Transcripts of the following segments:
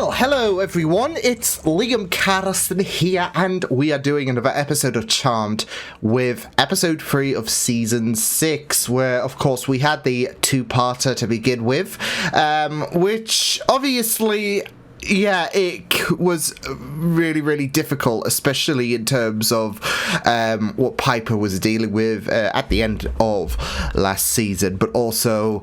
Well, hello everyone, it's Liam Carson here, and we are doing another episode of Charmed with episode 3 of season 6, where of course we had the two-parter to begin with, which obviously, yeah, it was really difficult, especially in terms of what Piper was dealing with at the end of last season, but also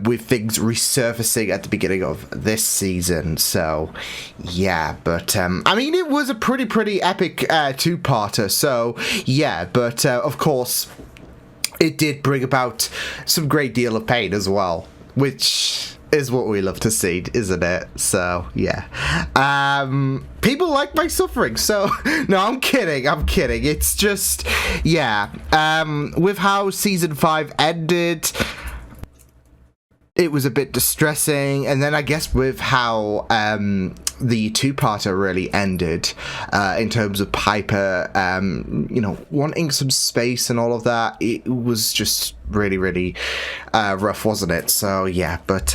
with things resurfacing at the beginning of this season. So, yeah, but I mean, it was a pretty epic two-parter. So, yeah, but of course, it did bring about some great deal of pain as well, which is what we love to see, isn't it? So, yeah. People like my suffering, so... No, I'm kidding. It's just... Yeah. With how Season 5 ended, it was a bit distressing. And then I guess with how the two-parter really ended, in terms of Piper, you know, wanting some space and all of that, it was just really rough, wasn't it? So, yeah, but...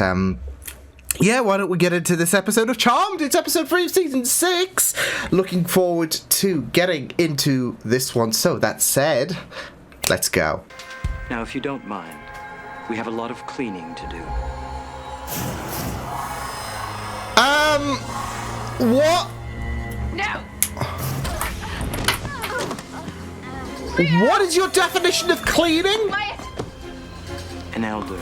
yeah, why don't we get into this episode of Charmed? It's episode 3 of season 6. Looking forward to getting into this one. So, that said, let's go. Now, if you don't mind, we have a lot of cleaning to do. What? No! What is your definition of cleaning? Quiet! An elder.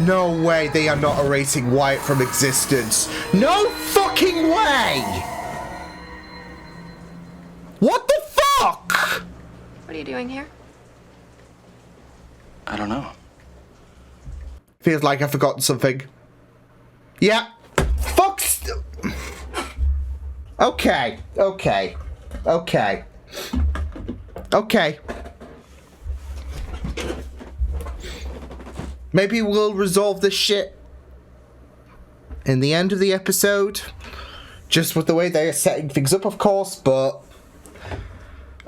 No way they are not erasing Wyatt from existence. No fucking way! What the fuck? What are you doing here? I don't know. Feels like I've forgotten something. Yeah. Fuck. Okay. Maybe we'll resolve this shit in the end of the episode. Just with the way they are setting things up, of course, but...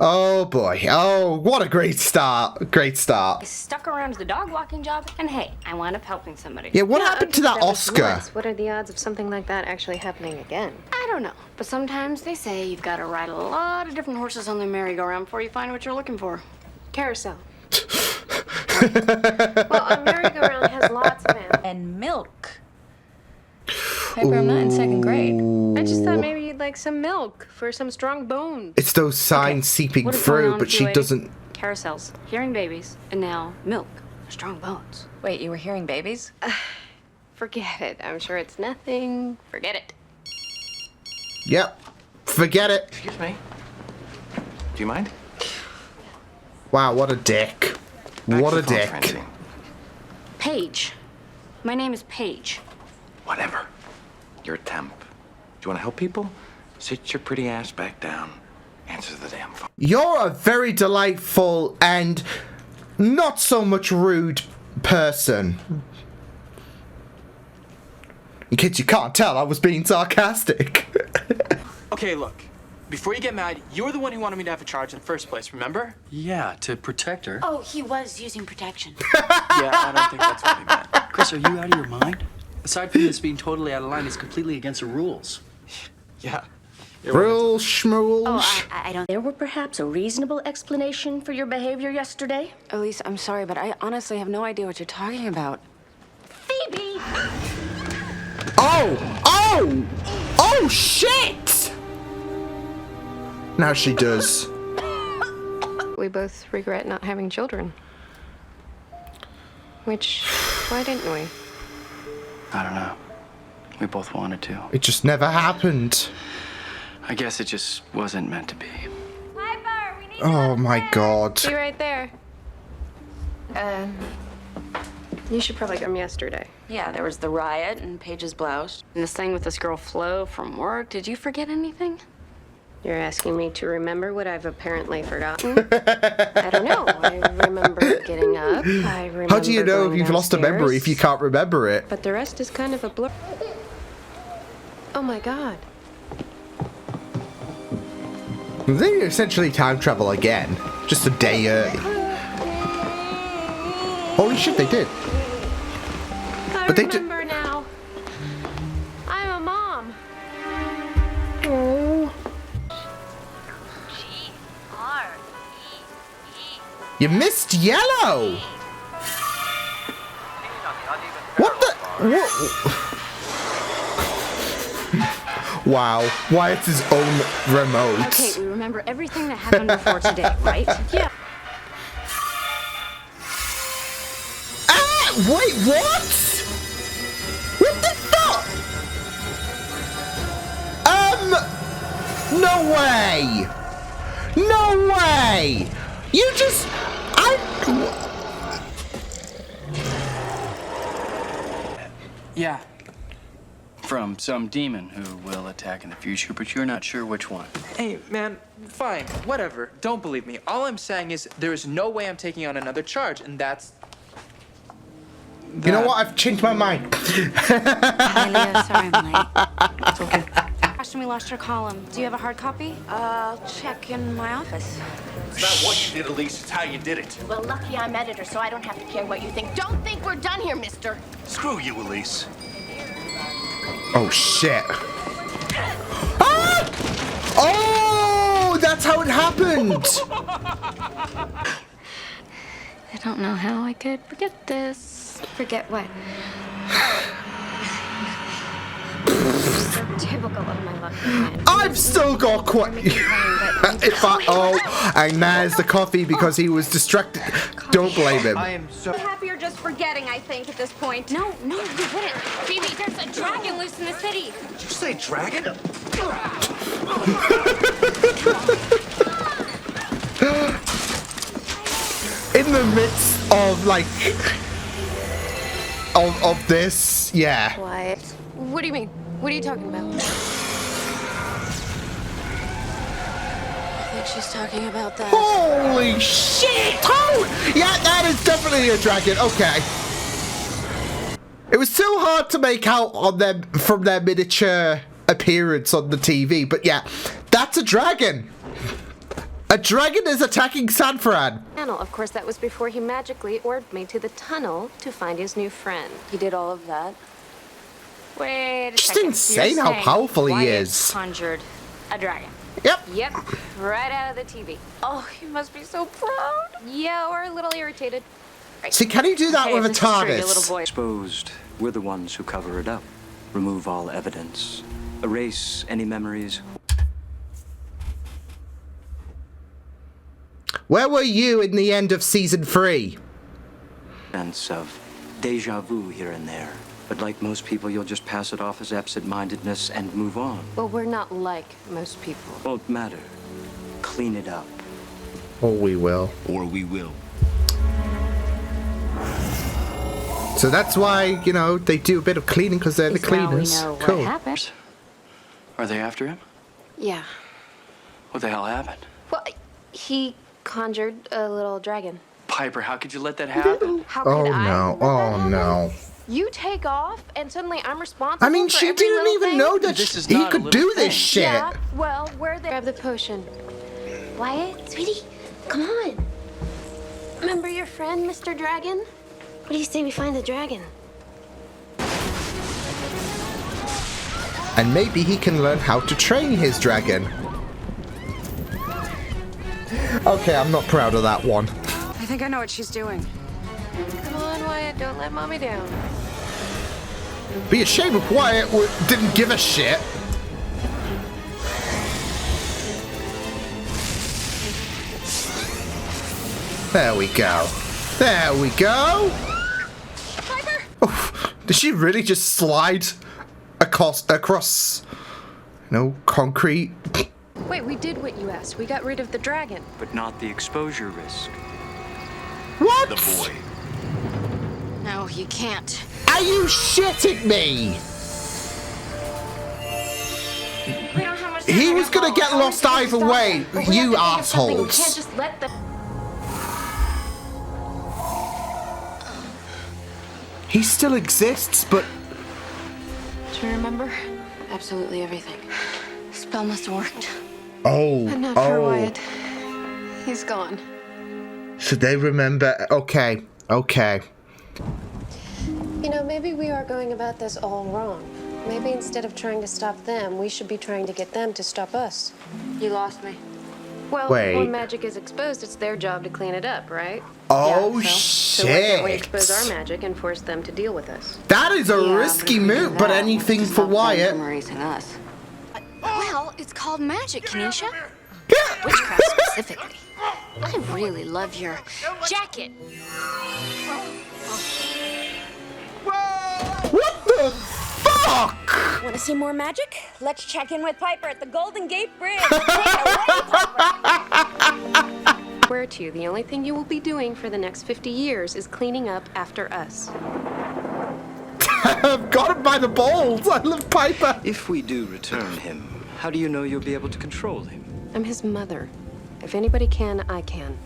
Oh boy. Oh, what a great start. I stuck around to the dog walking job, and hey, I wound up helping somebody. Yeah, what happened to that Oscar? Once. What are the odds of something like that actually happening again? I don't know, but sometimes they say you've got to ride a lot of different horses on the merry-go-round before you find what you're looking for. Carousel. Well, a merry-go-round has lots of animals. And milk. Piper, I'm not in second grade. I just thought maybe you'd like some milk for some strong bones. It's those signs seeping What is going through, on but with you, she lady? doesn't... Carousels, hearing babies, and now milk, strong bones. Wait, you were hearing babies? Forget it. I'm sure it's nothing. Forget it. Yep. Forget it. Excuse me. Do you mind? Wow, what a dick. What a dick. Paige. My name is Paige. Whatever. You're a temp. Do you want to help people? Sit your pretty ass back down. Answer the damn phone. You're a very delightful and not so much rude person. In case you can't tell, I was being sarcastic. Okay, look. Before you get mad, you're the one who wanted me to have a charge in the first place, remember? Yeah, to protect her. Oh, he was using protection. Yeah, I don't think that's what he meant. Chris, are you out of your mind? Aside from this being totally out of line, it's completely against the rules. Yeah. Rules, schmools. Oh, I don't... There were perhaps a reasonable explanation for your behavior yesterday? Elise, I'm sorry, but I honestly have no idea what you're talking about. Phoebe! Oh, shit! Now she does. We both regret not having children. Which, why didn't we? I don't know. We both wanted to. It just never happened. I guess it just wasn't meant to be. Piper, we need Oh my god. Be right there. You should probably come yesterday. Yeah, there was the riot and Paige's blouse. And this thing with this girl Flo from work. Did you forget anything? You're asking me to remember what I've apparently forgotten? I don't know. I remember getting up. I remember How do you know if going you've lost a memory if you downstairs. can't remember it? But the rest is kind of a blur. Oh my god. They essentially time travel again. Just a day early. Holy shit, they did. But they do. remember now. I'm a mom. Oh. You missed yellow. What the? What? Wow. Why it's his own remote? Okay, we remember everything that happened before today, right? Yeah. Ah! Wait, what? What the fuck? No way! No way! You just... Yeah. From some demon who will attack in the future, but you're not sure which one. Hey, man, fine, whatever. Don't believe me. All I'm saying is there is no way I'm taking on another charge, and that's... You know what? I've changed my mind. Hi, Leo. Sorry I'm late. It's okay. Question, we lost your column. Do you have a hard copy? I'll check in my office. It's not what you did, Elise. It's how you did it. Well, lucky I'm editor, so I don't have to care what you think. Don't think we're done here, mister. Screw you, Elise. Oh, shit. Ah! Oh, that's how it happened. I don't know how I could forget this. Forget what? Typical of my lucky man. I've still got quite... If I... Oh, and there's the coffee because he was distracted. Don't blame him. I am so... Happy you're just forgetting, I think, at this point. No, you didn't. Phoebe, there's a dragon loose in the city. Did you say dragon? In the midst of, like... Of this, yeah. Quiet. What do you mean? What are you talking about? I think she's talking about that. Holy shit! Oh! Yeah, that is definitely a dragon. Okay. It was too hard to make out on them from their miniature appearance on the TV, but yeah, that's a dragon. A dragon is attacking San Fran. Of course, that was before he magically ordered me to the tunnel to find his new friend. He did all of that. Wait a Just second. insane You're how saying powerful he Wyatt is. Conjured a dragon. Yep. Yep, right out of the TV. Oh, you must be so proud. Yeah, or a little irritated. See, can you do that Hey, with a this is true, your TARDIS? little boy. Exposed, we're the ones who cover it up. Remove all evidence. Erase any memories. Where were you in the end of season 3? Sense of deja vu here and there. But like most people, you'll just pass it off as absent-mindedness and move on. Well, we're not like most people. Won't matter. Clean it up. Oh, we will. Or we will. So that's why, you know, they do a bit of cleaning because they're the Now we cleaners. know what Cool. happened. Are they after him? Yeah. What the hell happened? Well, he conjured a little dragon. Piper, how could you let that happen? How could Oh I no, let that oh happen? no. You take off, and suddenly I'm responsible. I mean, for she every didn't little even thing? know that This is he not a could little do this thing. shit. Yeah. Well, where they grab the potion? Wyatt, sweetie, come on. Remember your friend, Mr. Dragon? What do you say we find the dragon? And maybe he can learn how to train his dragon. Okay, I'm not proud of that one. I think I know what she's doing. Come on, Wyatt, don't let mommy down. Be a shame if Wyatt didn't give a shit. There we go. There we go. Piper! Oh, did she really just slide across no concrete? Wait, we did what you asked. We got rid of the dragon. But not the exposure risk. What? The boy. No, you can't. Are you shitting me? We don't have much time. He was gonna get lost either way, you We can't assholes. just let the... He still exists, but Do you remember? Absolutely everything. Spell must have worked. oh, But not for Wyatt. He's gone. Should they remember? Okay, okay. You know, maybe maybe we are going about this all wrong. Maybe instead of trying to stop them, we should be trying to get them to stop us. You lost me. Well, Wait. when magic is exposed, it's their job to clean it up, right? Oh, So why can't we shit. expose our magic and force them to deal with us? That is a risky move, but anything for Wyatt. From erasing us. Well, it's called magic, Kenesha. Yeah. Witchcraft specifically. I really love your jacket. What the fuck? Want to see more magic? Let's check in with Piper at the Golden Gate Bridge. Take it away, Piper. Swear to you, the only thing you will be doing for the next 50 years is cleaning up after us. I've got him by the balls. I love Piper. If we do return him, how do you know you'll be able to control him? I'm his mother. If anybody can, I can.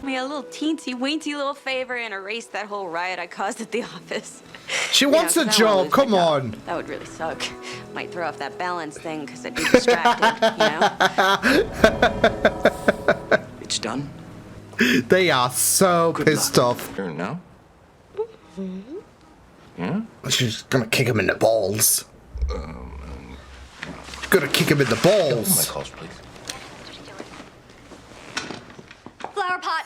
Me a little teensy-weensy little favor and erase that whole riot I caused at the office. She wants a 'cause I won't job. lose my Come on. That would really suck. Might throw off that balance thing because I'd be distracted, It's done? They are so pissed off. Sure, no? Yeah? She's gonna kick him in the balls. Gonna kick him in the My balls. calls, please. Flower pot.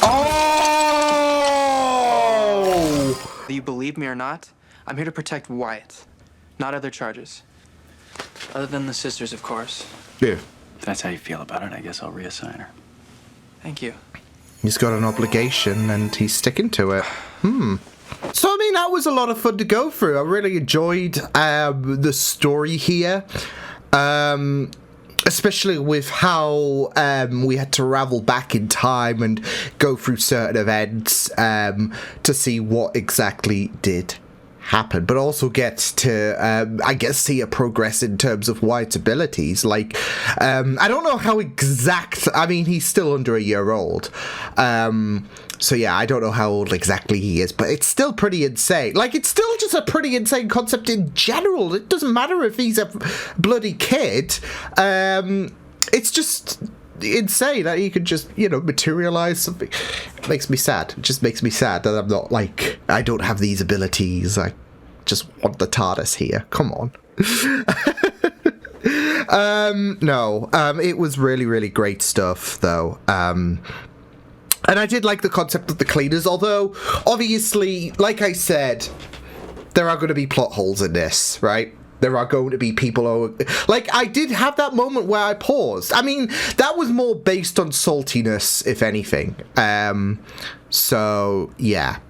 Oh! Whether you believe me or not, I'm here to protect Wyatt, not other charges. Other than the sisters, of course. Yeah. If that's how you feel about it, I guess I'll reassign her. Thank you. He's got an obligation and he's sticking to it. So, I mean, that was a lot of fun to go through. I really enjoyed the story here. Especially with how we had to travel back in time and go through certain events to see what exactly did happen, but also get to, I guess, see a progress in terms of Wyatt's abilities. Like, I don't know how exact, I mean, he's still under a year old. So yeah, I don't know how old exactly he is, but it's still pretty insane. Like, it's still just a pretty insane concept in general. It doesn't matter if he's a bloody kid. It's just insane that he could just, you know, materialize something. It makes me sad. It just makes me sad that I'm not, like, I don't have these abilities. I just want the TARDIS here. Come on. No, it was really, really great stuff, though. And I did like the concept of the cleaners, although, obviously, like I said, there are going to be plot holes in this, right? There are going to be people who... Like, I did have that moment where I paused. I mean, that was more based on saltiness, if anything. So, yeah.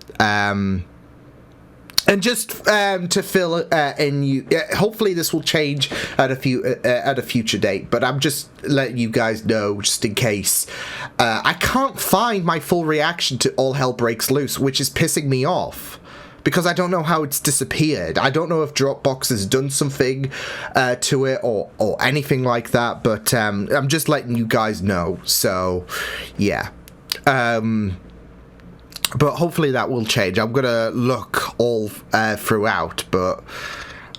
And just to fill in, you, hopefully this will change at a future date. But I'm just letting you guys know, just in case. I can't find my full reaction to All Hell Breaks Loose, which is pissing me off because I don't know how it's disappeared. I don't know if Dropbox has done something to it or anything like that. But I'm just letting you guys know. So, yeah. But hopefully that will change. I'm going to look all throughout, but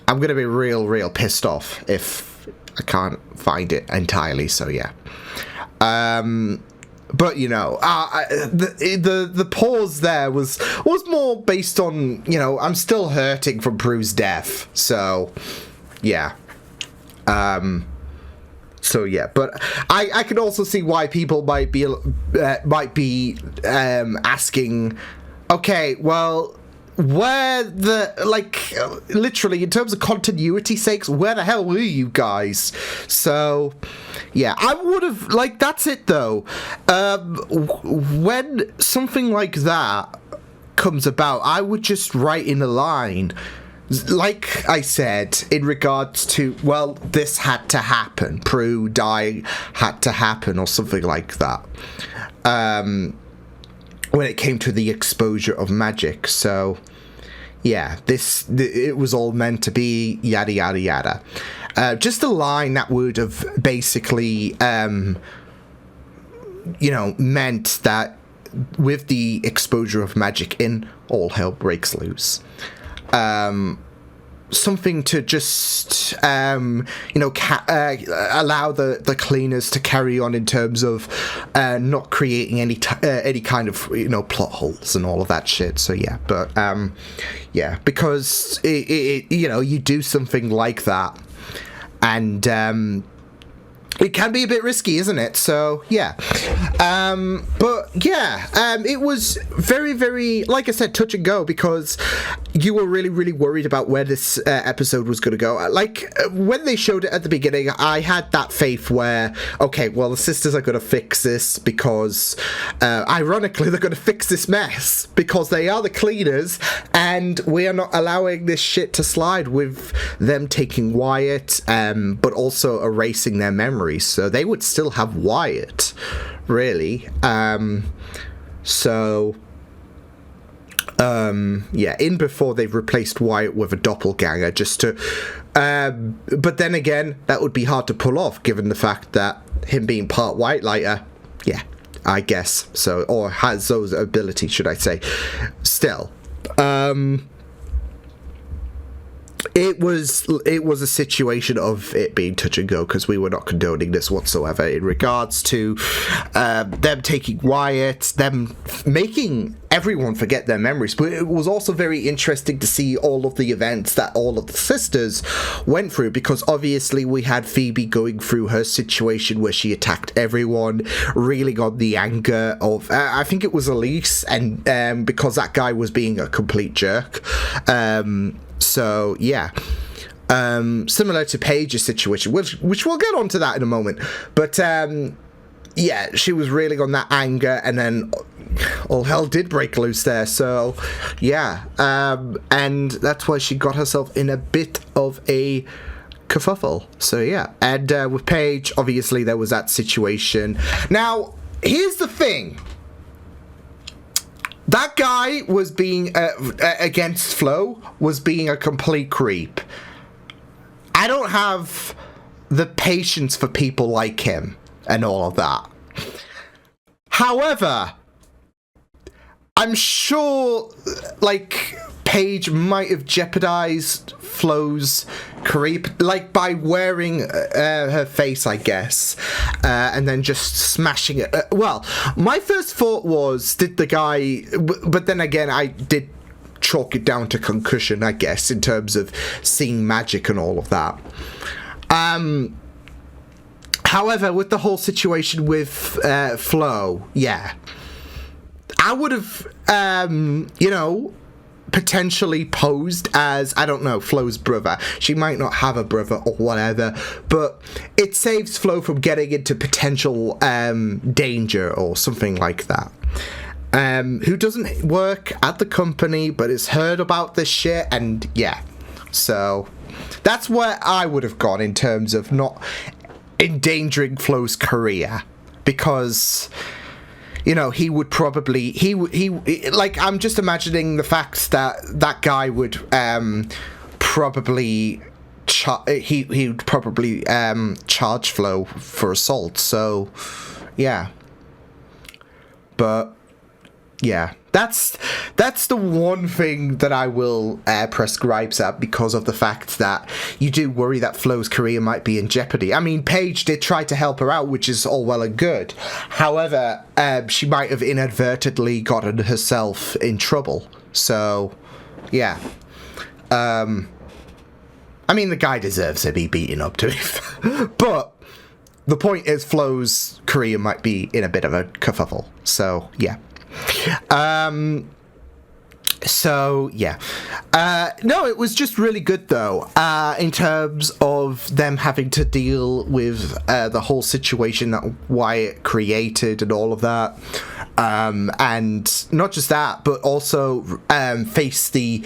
I'm going to be real pissed off if I can't find it entirely, so yeah. But, you know, the pause there was more based on, you know, I'm still hurting from Prue's death, so, yeah. So yeah, but I can also see why people might be asking, okay, well, where the, like, literally in terms of continuity sakes, where the hell were you guys? So yeah, I would have, like, that's it though. When something like that comes about, I would just write in a line, like I said, in regards to, well, this had to happen. Prue dying had to happen, or something like that. When it came to the exposure of magic. So, yeah, it was all meant to be yada, yada, yada. Just a line that would have basically, you know, meant that with the exposure of magic in All Hell Breaks Loose, something to just allow the cleaners to carry on in terms of not creating any kind of plot holes and all of that shit. So yeah, but because you do something like that, and it can be a bit risky, isn't it? So yeah, it was very, very, like I said, touch and go, because you were really, really worried about where this episode was going to go. Like, when they showed it at the beginning, I had that faith where, okay, well, the sisters are going to fix this because, ironically, they're going to fix this mess because they are the cleaners, and we are not allowing this shit to slide with them taking Wyatt, but also erasing their memories. So they would still have Wyatt, really. In before they've replaced Wyatt with a doppelganger, just to but then again, that would be hard to pull off given the fact that him being part white lighter, I guess so, or has those abilities, should I say. Still, it was a situation of it being touch and go, because we were not condoning this whatsoever in regards to them taking Wyatt, them making everyone forget their memories. But it was also very interesting to see all of the events that all of the sisters went through, because obviously we had Phoebe going through her situation where she attacked everyone, reeling on the anger of I think it was Elise, and because that guy was being a complete jerk. So yeah, similar to Paige's situation, which we'll get onto that in a moment. But she was reeling on that anger, and then all hell did break loose there. So yeah, and that's why she got herself in a bit of a kerfuffle. So yeah, and with Paige, obviously there was that situation. Now, here's the thing. That guy was being, against Flo, was being a complete creep. I don't have the patience for people like him and all of that. However, I'm sure, like, Paige might have jeopardized Flo's career, like, by wearing her face, I guess, and then just smashing it. Well, my first thought was, did the guy... But then again, I did chalk it down to concussion, I guess, in terms of seeing magic and all of that. However, with the whole situation with Flo, yeah, I would have, potentially posed as, I don't know, Flo's brother. She might not have a brother or whatever, but it saves Flo from getting into potential danger or something like that. Who doesn't work at the company but has heard about this shit, and yeah. So that's where I would have gone in terms of not endangering Flo's career, because he would probably, like, I'm just imagining the fact that that guy would probably he would probably charge Flo for assault. So yeah, but yeah, that's the one thing that I will press gripes at, because of the fact that you do worry that Flo's career might be in jeopardy. I mean, Paige did try to help her out, which is all well and good. However, she might have inadvertently gotten herself in trouble. So, yeah. I mean, the guy deserves to be beaten up, to be but the point is, Flo's career might be in a bit of a kerfuffle. So, yeah. So yeah, no, it was just really good though, in terms of them having to deal with the whole situation that Wyatt created and all of that, and not just that, but also face the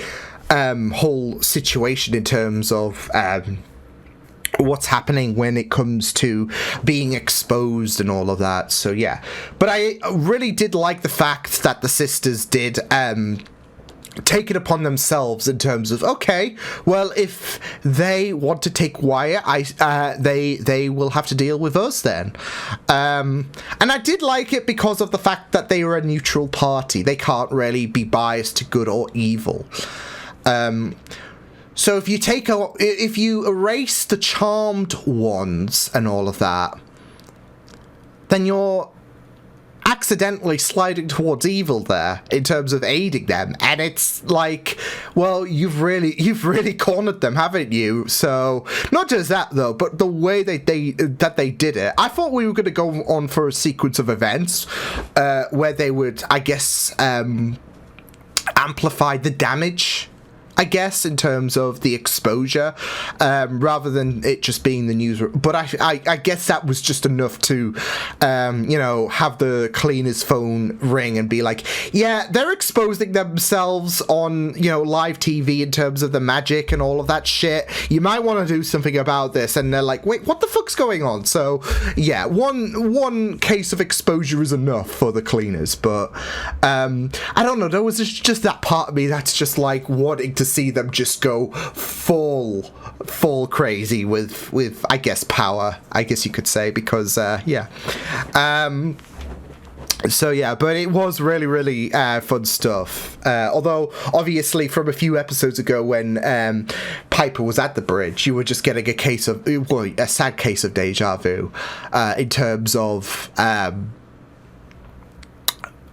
whole situation in terms of what's happening when it comes to being exposed and all of that. So yeah, but I really did like the fact that the sisters did take it upon themselves in terms of, okay, well, if they want to take Wyatt, they will have to deal with us then. And I did like it because of the fact that they were a neutral party. They can't really be biased to good or evil. So if you erase the charmed ones and all of that, then you're accidentally sliding towards evil there in terms of aiding them, and it's like, well, you've really cornered them, haven't you? So not just that though, but the way they did it, I thought we were going to go on for a sequence of events where they would, I guess, amplify the damage, I guess, in terms of the exposure, rather than it just being the news. But I guess that was just enough to, you know, have the cleaner's phone ring and be like, yeah, they're exposing themselves on, you know, live TV in terms of the magic and all of that shit. You might want to do something about this. And they're like, wait, what the fuck's going on? So, yeah, one case of exposure is enough for the cleaners. But, I don't know, there was just that part of me that's just like wanting to see them just go full crazy with I guess power, I guess you could say, because yeah. So yeah, but it was really fun stuff. Although obviously from a few episodes ago when Piper was at the bridge, you were just getting a sad case of deja vu in terms of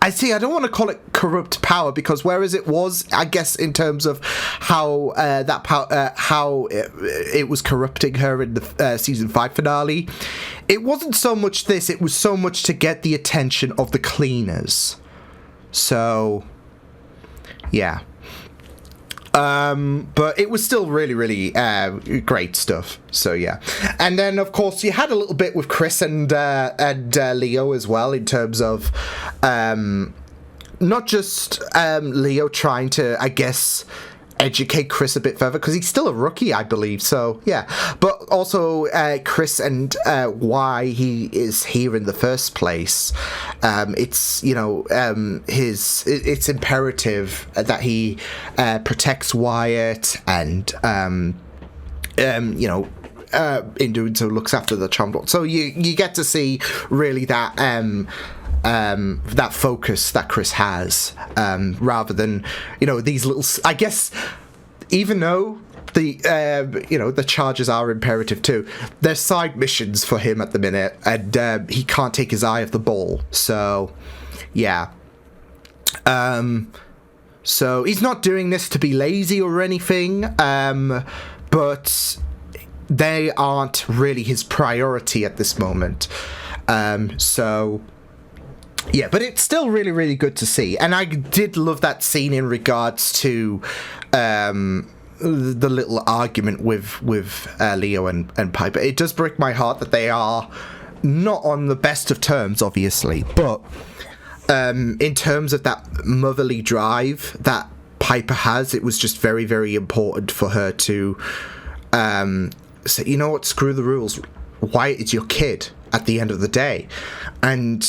I don't want to call it corrupt power, because whereas it was, I guess, in terms of how that power, how it was corrupting her in the season 5 finale, it wasn't so much this. It was so much to get the attention of the cleaners. So, yeah. But it was still really great stuff. So yeah, and then of course you had a little bit with Chris and Leo as well, in terms of not just Leo trying to, I guess, educate Chris a bit further, because he's still a rookie, I believe. So yeah, but also Chris and why he is here in the first place. It's, you know, it's imperative that he protects Wyatt, and you know, in doing so looks after the charmed one. So you get to see really that that focus that Chris has, rather than, you know, these little, I guess, even though the you know, the charges are imperative too, they're side missions for him at the minute, and he can't take his eye off the ball. So yeah, so he's not doing this to be lazy or anything, but they aren't really his priority at this moment. So yeah, but it's still really good to see. And I did love that scene in regards to the little argument with Leo and Piper. It does break my heart that they are not on the best of terms, obviously, but in terms of that motherly drive that Piper has, it was just very important for her to say, you know what, screw the rules. Wyatt is your kid at the end of the day. And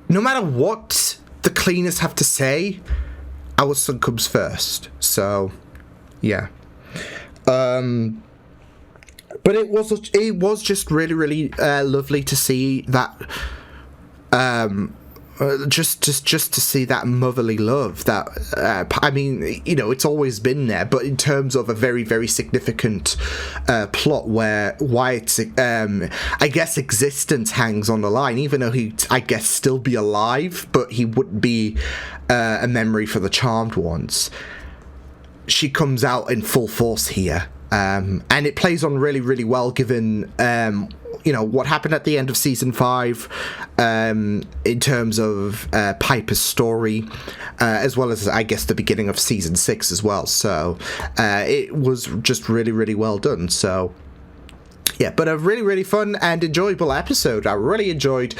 no matter what the cleaners have to say, our son comes first. So, yeah. But it was just really lovely to see that. Just to see that motherly love that I mean, you know, it's always been there, but in terms of a very significant plot where Wyatt's I guess existence hangs on the line, even though he'd, I guess, still be alive, but he wouldn't be a memory for the charmed ones. She comes out in full force here, and it plays on really well, given you know, what happened at the end of season 5, in terms of Piper's story, as well as, I guess, the beginning of season 6 as well. So it was just really well done. So yeah, but a really fun and enjoyable episode. I really enjoyed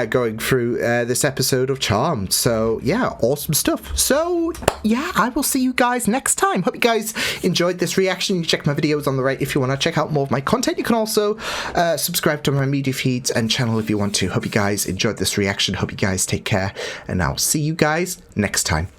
going through this episode of Charmed. So yeah, awesome stuff. So yeah, I will see you guys next time. Hope you guys enjoyed this reaction. You can check my videos on the right if you want to check out more of my content. You can also subscribe to my media feeds and channel if you want to. Hope you guys enjoyed this reaction. Hope you guys take care, and I'll see you guys next time.